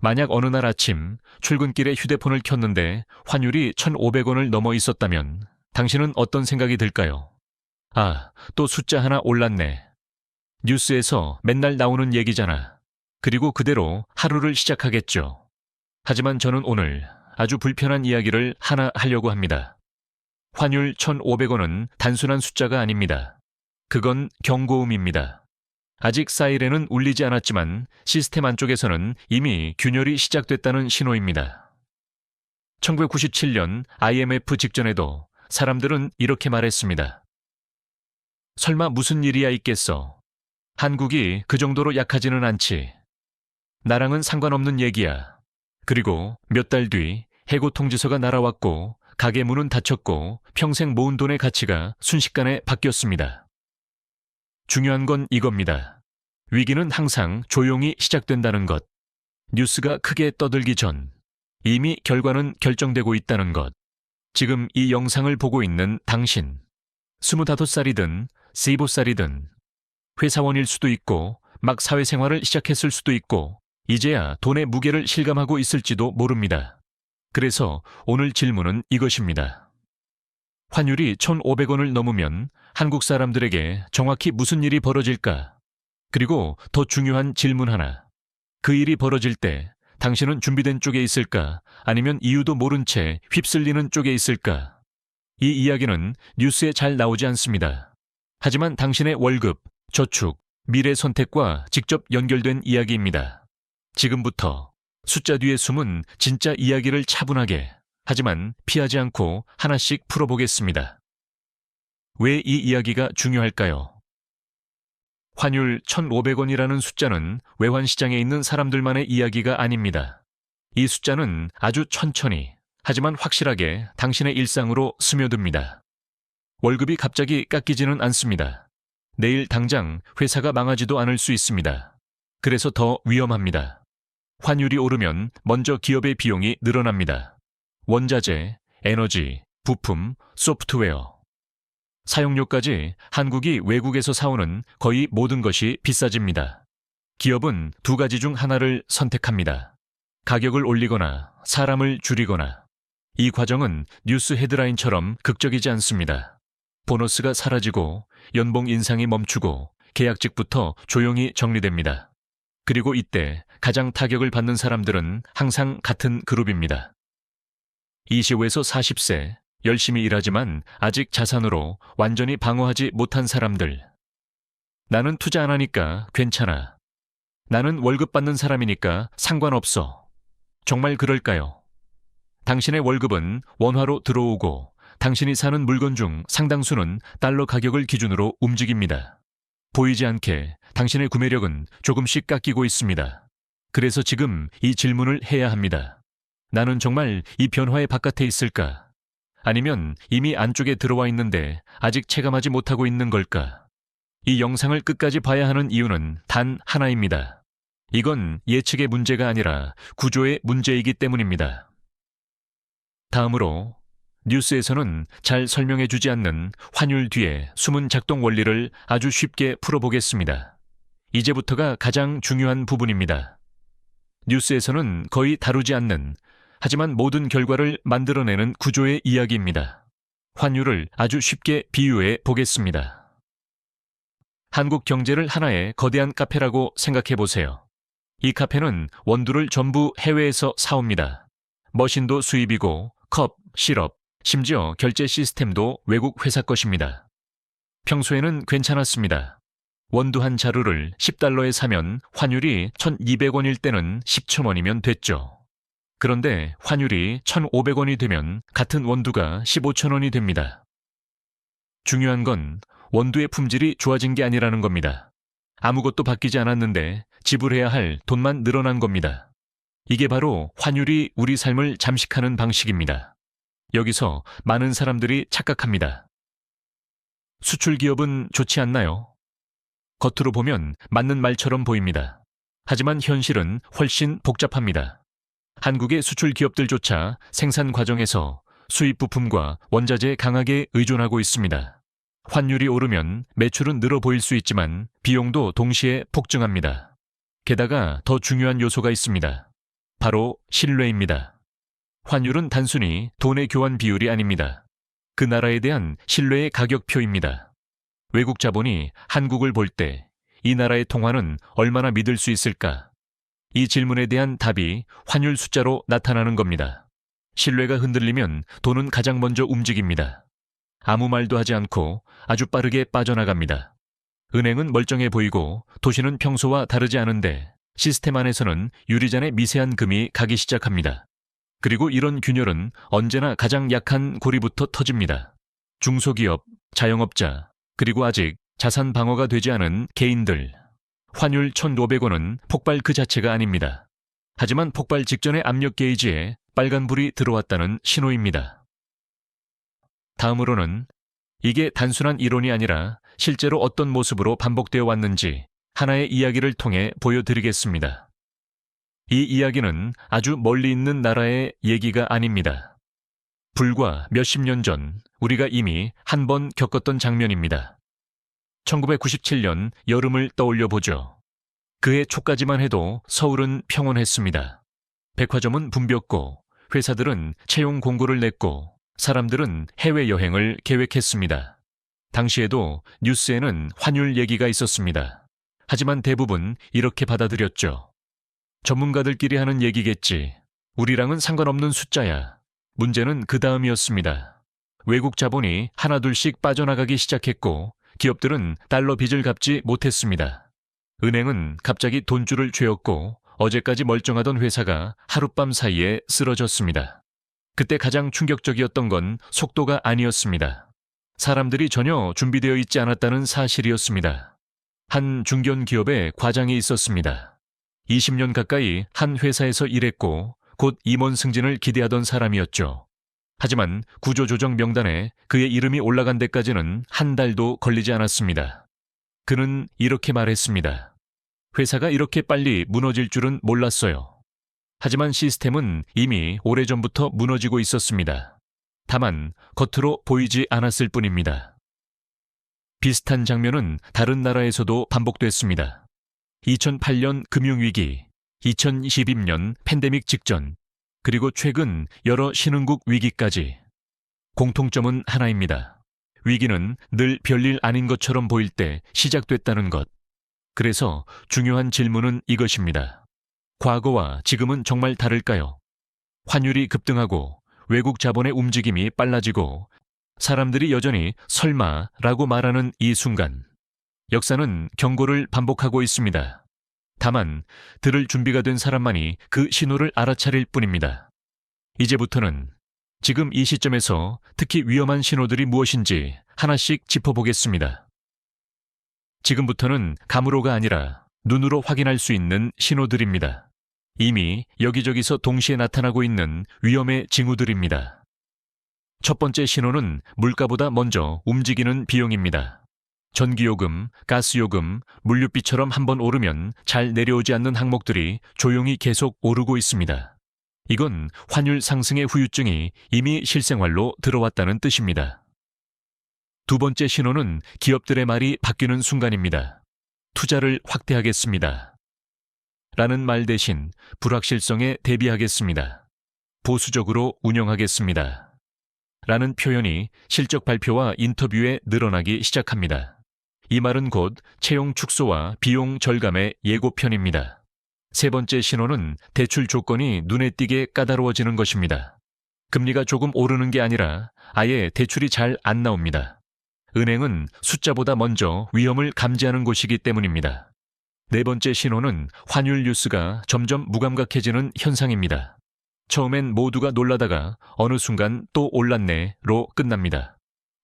만약 어느 날 아침 출근길에 휴대폰을 켰는데 환율이 1,500원을 넘어 있었다면 당신은 어떤 생각이 들까요? 아, 또 숫자 하나 올랐네. 뉴스에서 맨날 나오는 얘기잖아. 그리고 그대로 하루를 시작하겠죠. 하지만 저는 오늘 아주 불편한 이야기를 하나 하려고 합니다. 환율 1,500원은 단순한 숫자가 아닙니다. 그건 경고음입니다. 아직 사이렌은 울리지 않았지만 시스템 안쪽에서는 이미 균열이 시작됐다는 신호입니다. 1997년 IMF 직전에도 사람들은 이렇게 말했습니다. 설마 무슨 일이야 있겠어. 한국이 그 정도로 약하지는 않지. 나랑은 상관없는 얘기야. 그리고 몇 달 뒤 해고 통지서가 날아왔고 가게 문은 닫혔고 평생 모은 돈의 가치가 순식간에 바뀌었습니다. 중요한 건 이겁니다. 위기는 항상 조용히 시작된다는 것. 뉴스가 크게 떠들기 전 이미 결과는 결정되고 있다는 것. 지금 이 영상을 보고 있는 당신. 25살이든 35살이든 회사원일 수도 있고 막 사회생활을 시작했을 수도 있고 이제야 돈의 무게를 실감하고 있을지도 모릅니다. 그래서 오늘 질문은 이것입니다. 환율이 1,500원을 넘으면 한국 사람들에게 정확히 무슨 일이 벌어질까? 그리고 더 중요한 질문 하나. 그 일이 벌어질 때 당신은 준비된 쪽에 있을까? 아니면 이유도 모른 채 휩쓸리는 쪽에 있을까? 이 이야기는 뉴스에 잘 나오지 않습니다. 하지만 당신의 월급, 저축, 미래 선택과 직접 연결된 이야기입니다. 지금부터 숫자 뒤에 숨은 진짜 이야기를 차분하게, 하지만 피하지 않고 하나씩 풀어보겠습니다. 왜 이 이야기가 중요할까요? 환율 1,500원이라는 숫자는 외환시장에 있는 사람들만의 이야기가 아닙니다. 이 숫자는 아주 천천히, 하지만 확실하게 당신의 일상으로 스며듭니다. 월급이 갑자기 깎이지는 않습니다. 내일 당장 회사가 망하지도 않을 수 있습니다. 그래서 더 위험합니다. 환율이 오르면 먼저 기업의 비용이 늘어납니다. 원자재, 에너지, 부품, 소프트웨어. 사용료까지 한국이 외국에서 사오는 거의 모든 것이 비싸집니다. 기업은 두 가지 중 하나를 선택합니다. 가격을 올리거나 사람을 줄이거나. 이 과정은 뉴스 헤드라인처럼 극적이지 않습니다. 보너스가 사라지고 연봉 인상이 멈추고 계약직부터 조용히 정리됩니다. 그리고 이때 가장 타격을 받는 사람들은 항상 같은 그룹입니다. 25에서 40세, 열심히 일하지만 아직 자산으로 완전히 방어하지 못한 사람들. 나는 투자 안 하니까 괜찮아. 나는 월급 받는 사람이니까 상관없어. 정말 그럴까요? 당신의 월급은 원화로 들어오고 당신이 사는 물건 중 상당수는 달러 가격을 기준으로 움직입니다. 보이지 않게 당신의 구매력은 조금씩 깎이고 있습니다. 그래서 지금 이 질문을 해야 합니다. 나는 정말 이 변화의 바깥에 있을까? 아니면 이미 안쪽에 들어와 있는데 아직 체감하지 못하고 있는 걸까? 이 영상을 끝까지 봐야 하는 이유는 단 하나입니다. 이건 예측의 문제가 아니라 구조의 문제이기 때문입니다. 다음으로 뉴스에서는 잘 설명해주지 않는 환율 뒤에 숨은 작동 원리를 아주 쉽게 풀어보겠습니다. 이제부터가 가장 중요한 부분입니다. 뉴스에서는 거의 다루지 않는, 하지만 모든 결과를 만들어내는 구조의 이야기입니다. 환율을 아주 쉽게 비유해 보겠습니다. 한국 경제를 하나의 거대한 카페라고 생각해 보세요. 이 카페는 원두를 전부 해외에서 사옵니다. 머신도 수입이고 컵, 시럽, 심지어 결제 시스템도 외국 회사 것입니다. 평소에는 괜찮았습니다. 원두 한 자루를 10달러에 사면 환율이 1,200원일 때는 10,000원이면 됐죠. 그런데 환율이 1,500원이 되면 같은 원두가 15,000원이 됩니다. 중요한 건 원두의 품질이 좋아진 게 아니라는 겁니다. 아무것도 바뀌지 않았는데 지불해야 할 돈만 늘어난 겁니다. 이게 바로 환율이 우리 삶을 잠식하는 방식입니다. 여기서 많은 사람들이 착각합니다. 수출 기업은 좋지 않나요? 겉으로 보면 맞는 말처럼 보입니다. 하지만 현실은 훨씬 복잡합니다. 한국의 수출 기업들조차 생산 과정에서 수입 부품과 원자재에 강하게 의존하고 있습니다. 환율이 오르면 매출은 늘어 보일 수 있지만 비용도 동시에 폭증합니다. 게다가 더 중요한 요소가 있습니다. 바로 신뢰입니다. 환율은 단순히 돈의 교환 비율이 아닙니다. 그 나라에 대한 신뢰의 가격표입니다. 외국 자본이 한국을 볼 때 이 나라의 통화는 얼마나 믿을 수 있을까? 이 질문에 대한 답이 환율 숫자로 나타나는 겁니다. 신뢰가 흔들리면 돈은 가장 먼저 움직입니다. 아무 말도 하지 않고 아주 빠르게 빠져나갑니다. 은행은 멀쩡해 보이고 도시는 평소와 다르지 않은데 시스템 안에서는 유리잔에 미세한 금이 가기 시작합니다. 그리고 이런 균열은 언제나 가장 약한 고리부터 터집니다. 중소기업, 자영업자, 그리고 아직 자산 방어가 되지 않은 개인들. 환율 1,500원은 폭발 그 자체가 아닙니다. 하지만 폭발 직전의 압력 게이지에 빨간불이 들어왔다는 신호입니다. 다음으로는 이게 단순한 이론이 아니라 실제로 어떤 모습으로 반복되어 왔는지 하나의 이야기를 통해 보여드리겠습니다. 이 이야기는 아주 멀리 있는 나라의 얘기가 아닙니다. 불과 몇십 년 전 우리가 이미 한 번 겪었던 장면입니다. 1997년 여름을 떠올려 보죠. 그해 초까지만 해도 서울은 평온했습니다. 백화점은 붐볐고 회사들은 채용 공고를 냈고 사람들은 해외여행을 계획했습니다. 당시에도 뉴스에는 환율 얘기가 있었습니다. 하지만 대부분 이렇게 받아들였죠. 전문가들끼리 하는 얘기겠지. 우리랑은 상관없는 숫자야. 문제는 그 다음이었습니다. 외국 자본이 하나둘씩 빠져나가기 시작했고 기업들은 달러 빚을 갚지 못했습니다. 은행은 갑자기 돈줄을 죄었고 어제까지 멀쩡하던 회사가 하룻밤 사이에 쓰러졌습니다. 그때 가장 충격적이었던 건 속도가 아니었습니다. 사람들이 전혀 준비되어 있지 않았다는 사실이었습니다. 한 중견 기업에 과장이 있었습니다. 20년 가까이 한 회사에서 일했고 곧 임원 승진을 기대하던 사람이었죠. 하지만 구조조정 명단에 그의 이름이 올라간 데까지는 한 달도 걸리지 않았습니다. 그는 이렇게 말했습니다. 회사가 이렇게 빨리 무너질 줄은 몰랐어요. 하지만 시스템은 이미 오래전부터 무너지고 있었습니다. 다만 겉으로 보이지 않았을 뿐입니다. 비슷한 장면은 다른 나라에서도 반복됐습니다. 2008년 금융위기, 2022년 팬데믹 직전, 그리고 최근 여러 신흥국 위기까지. 공통점은 하나입니다. 위기는 늘 별일 아닌 것처럼 보일 때 시작됐다는 것. 그래서 중요한 질문은 이것입니다. 과거와 지금은 정말 다를까요? 환율이 급등하고 외국 자본의 움직임이 빨라지고 사람들이 여전히 설마라고 말하는 이 순간. 역사는 경고를 반복하고 있습니다. 다만 들을 준비가 된 사람만이 그 신호를 알아차릴 뿐입니다. 이제부터는 지금 이 시점에서 특히 위험한 신호들이 무엇인지 하나씩 짚어보겠습니다. 지금부터는 감으로가 아니라 눈으로 확인할 수 있는 신호들입니다. 이미 여기저기서 동시에 나타나고 있는 위험의 징후들입니다. 첫 번째 신호는 물가보다 먼저 움직이는 비용입니다. 전기요금, 가스요금, 물류비처럼 한번 오르면 잘 내려오지 않는 항목들이 조용히 계속 오르고 있습니다. 이건 환율 상승의 후유증이 이미 실생활로 들어왔다는 뜻입니다. 두 번째 신호는 기업들의 말이 바뀌는 순간입니다. 투자를 확대하겠습니다. 라는 말 대신 불확실성에 대비하겠습니다. 보수적으로 운영하겠습니다. 라는 표현이 실적 발표와 인터뷰에 늘어나기 시작합니다. 이 말은 곧 채용 축소와 비용 절감의 예고편입니다. 세 번째 신호는 대출 조건이 눈에 띄게 까다로워지는 것입니다. 금리가 조금 오르는 게 아니라 아예 대출이 잘 안 나옵니다. 은행은 숫자보다 먼저 위험을 감지하는 곳이기 때문입니다. 네 번째 신호는 환율 뉴스가 점점 무감각해지는 현상입니다. 처음엔 모두가 놀라다가 어느 순간 또 올랐네로 끝납니다.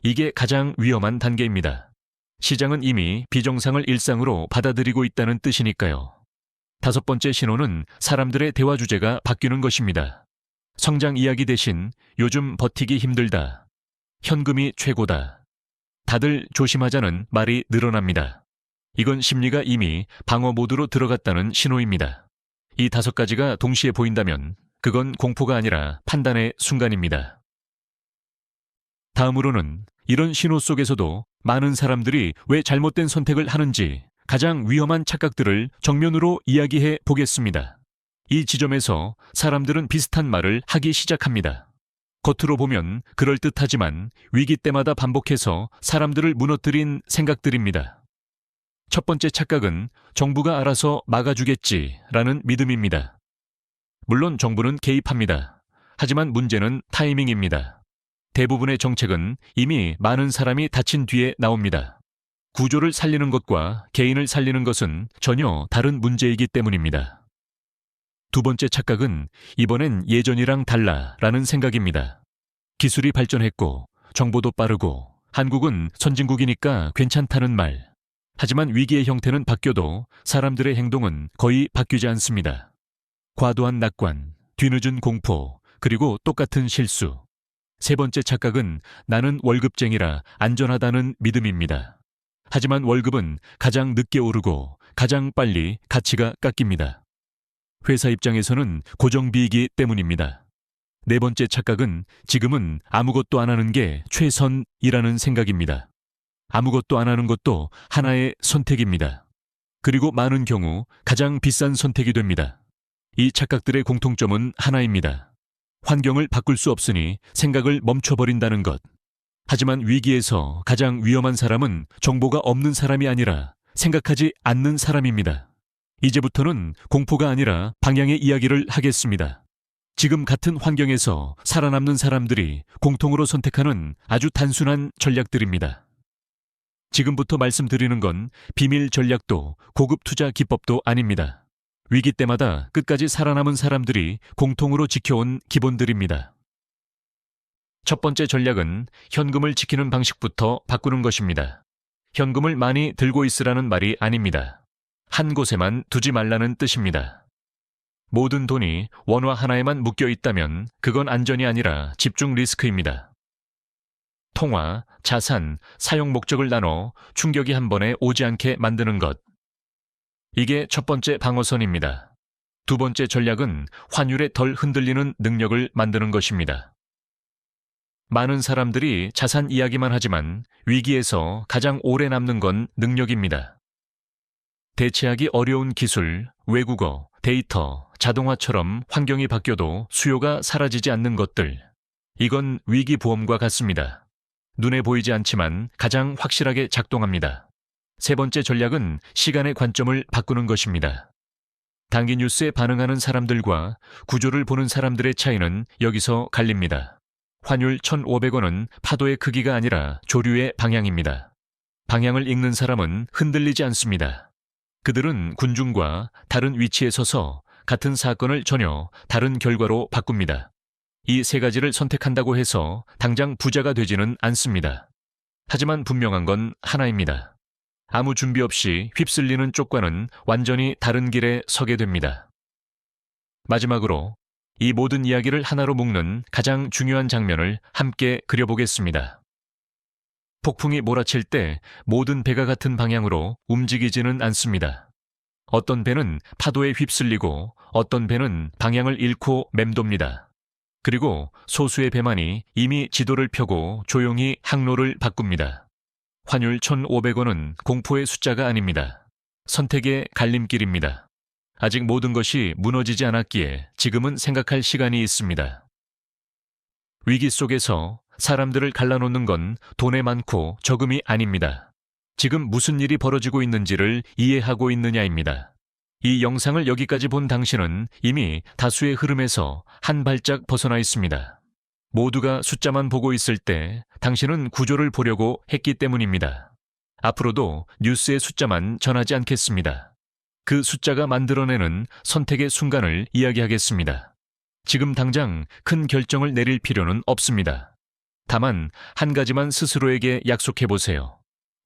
이게 가장 위험한 단계입니다. 시장은 이미 비정상을 일상으로 받아들이고 있다는 뜻이니까요. 다섯 번째 신호는 사람들의 대화 주제가 바뀌는 것입니다. 성장 이야기 대신 요즘 버티기 힘들다. 현금이 최고다. 다들 조심하자는 말이 늘어납니다. 이건 심리가 이미 방어 모드로 들어갔다는 신호입니다. 이 다섯 가지가 동시에 보인다면 그건 공포가 아니라 판단의 순간입니다. 다음으로는 이런 신호 속에서도 많은 사람들이 왜 잘못된 선택을 하는지 가장 위험한 착각들을 정면으로 이야기해 보겠습니다. 이 지점에서 사람들은 비슷한 말을 하기 시작합니다. 겉으로 보면 그럴듯하지만 위기 때마다 반복해서 사람들을 무너뜨린 생각들입니다. 첫 번째 착각은 정부가 알아서 막아주겠지라는 믿음입니다. 물론 정부는 개입합니다. 하지만 문제는 타이밍입니다. 대부분의 정책은 이미 많은 사람이 다친 뒤에 나옵니다. 구조를 살리는 것과 개인을 살리는 것은 전혀 다른 문제이기 때문입니다. 두 번째 착각은 이번엔 예전이랑 달라라는 생각입니다. 기술이 발전했고 정보도 빠르고 한국은 선진국이니까 괜찮다는 말. 하지만 위기의 형태는 바뀌어도 사람들의 행동은 거의 바뀌지 않습니다. 과도한 낙관, 뒤늦은 공포, 그리고 똑같은 실수. 세 번째 착각은 나는 월급쟁이라 안전하다는 믿음입니다. 하지만 월급은 가장 늦게 오르고 가장 빨리 가치가 깎입니다. 회사 입장에서는 고정비이기 때문입니다. 네 번째 착각은 지금은 아무것도 안 하는 게 최선이라는 생각입니다. 아무것도 안 하는 것도 하나의 선택입니다. 그리고 많은 경우 가장 비싼 선택이 됩니다. 이 착각들의 공통점은 하나입니다. 환경을 바꿀 수 없으니 생각을 멈춰버린다는 것. 하지만 위기에서 가장 위험한 사람은 정보가 없는 사람이 아니라 생각하지 않는 사람입니다. 이제부터는 공포가 아니라 방향의 이야기를 하겠습니다. 지금 같은 환경에서 살아남는 사람들이 공통으로 선택하는 아주 단순한 전략들입니다. 지금부터 말씀드리는 건 비밀 전략도 고급 투자 기법도 아닙니다. 위기 때마다 끝까지 살아남은 사람들이 공통으로 지켜온 기본들입니다. 첫 번째 전략은 현금을 지키는 방식부터 바꾸는 것입니다. 현금을 많이 들고 있으라는 말이 아닙니다. 한 곳에만 두지 말라는 뜻입니다. 모든 돈이 원화 하나에만 묶여 있다면 그건 안전이 아니라 집중 리스크입니다. 통화, 자산, 사용 목적을 나눠 충격이 한 번에 오지 않게 만드는 것. 이게 첫 번째 방어선입니다. 두 번째 전략은 환율에 덜 흔들리는 능력을 만드는 것입니다. 많은 사람들이 자산 이야기만 하지만 위기에서 가장 오래 남는 건 능력입니다. 대체하기 어려운 기술, 외국어, 데이터, 자동화처럼 환경이 바뀌어도 수요가 사라지지 않는 것들. 이건 위기보험과 같습니다. 눈에 보이지 않지만 가장 확실하게 작동합니다. 세 번째 전략은 시간의 관점을 바꾸는 것입니다. 단기 뉴스에 반응하는 사람들과 구조를 보는 사람들의 차이는 여기서 갈립니다. 환율 1,500원은 파도의 크기가 아니라 조류의 방향입니다. 방향을 읽는 사람은 흔들리지 않습니다. 그들은 군중과 다른 위치에 서서 같은 사건을 전혀 다른 결과로 바꿉니다. 이 세 가지를 선택한다고 해서 당장 부자가 되지는 않습니다. 하지만 분명한 건 하나입니다. 아무 준비 없이 휩쓸리는 쪽과는 완전히 다른 길에 서게 됩니다. 마지막으로 이 모든 이야기를 하나로 묶는 가장 중요한 장면을 함께 그려보겠습니다. 폭풍이 몰아칠 때 모든 배가 같은 방향으로 움직이지는 않습니다. 어떤 배는 파도에 휩쓸리고 어떤 배는 방향을 잃고 맴돕니다. 그리고 소수의 배만이 이미 지도를 펴고 조용히 항로를 바꿉니다. 환율 1,500원은 공포의 숫자가 아닙니다. 선택의 갈림길입니다. 아직 모든 것이 무너지지 않았기에 지금은 생각할 시간이 있습니다. 위기 속에서 사람들을 갈라놓는 건 돈의 많고 적음이 아닙니다. 지금 무슨 일이 벌어지고 있는지를 이해하고 있느냐입니다. 이 영상을 여기까지 본 당신은 이미 다수의 흐름에서 한 발짝 벗어나 있습니다. 모두가 숫자만 보고 있을 때 당신은 구조를 보려고 했기 때문입니다. 앞으로도 뉴스의 숫자만 전하지 않겠습니다. 그 숫자가 만들어내는 선택의 순간을 이야기하겠습니다. 지금 당장 큰 결정을 내릴 필요는 없습니다. 다만 한 가지만 스스로에게 약속해보세요.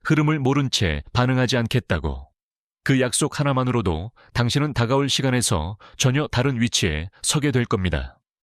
흐름을 모른 채 반응하지 않겠다고. 그 약속 하나만으로도 당신은 다가올 시간에서 전혀 다른 위치에 서게 될 겁니다.